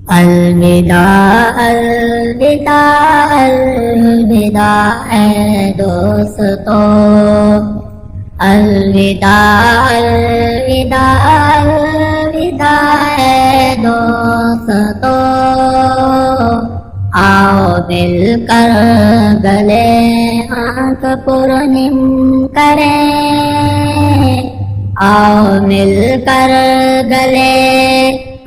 الوداع الوداع الوداع اے دوستو، الوداع الوداع الوداع اے دوستو، آؤ مل کر گلے آنکھ پرنم کریں، آؤ مل کر گلے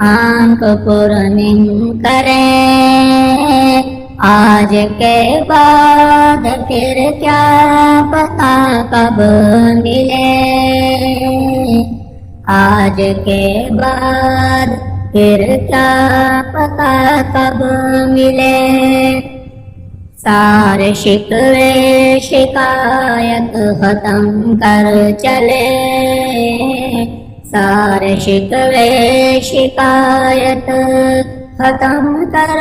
آنکھ پرنم کریں، آج کے بعد پھر کیا پتا کب ملے، آج کے بعد پھر کیا پتا کب ملے، سارے شکوے شکایت ختم کر چلے، سارے شکوے شکایت ختم کر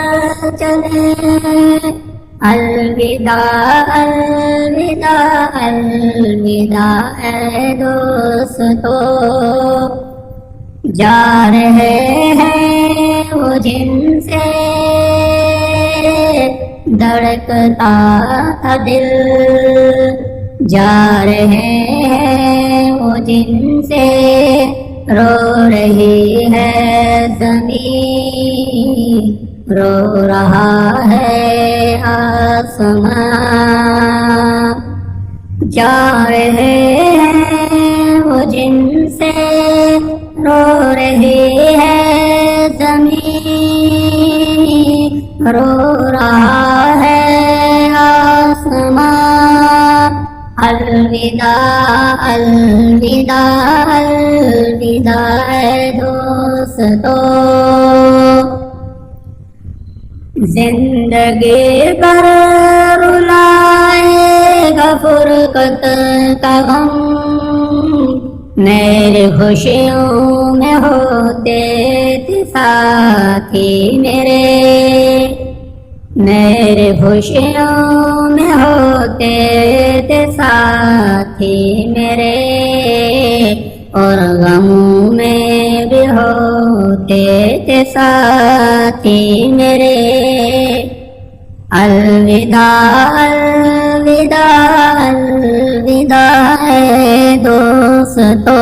چلے، الوداع الوداع الوداع اے دوستو، جا رہے ہیں وہ جن سے دھڑکتا تھا دل، جا رہے ہیں وہ جن سے رو رہی ہے زمین، رو رہا ہے آسمان، جا رہے ہیں وہ جن سے رو رہی ہے زمین، رو رہا ہے آسمان، الوداع الوداع الوداع اے دوستو، زندگی پر رلائے گا فرقت کا غم، میری خوشیوں میں ہوتے تھے ساتھی میرے، میری خوشیوں میں ہوتے تھے ساتھی میرے، اور غموں میں بھی ہوتے تھے ساتھی میرے، الوداع الوداع الوداع اے دوستو،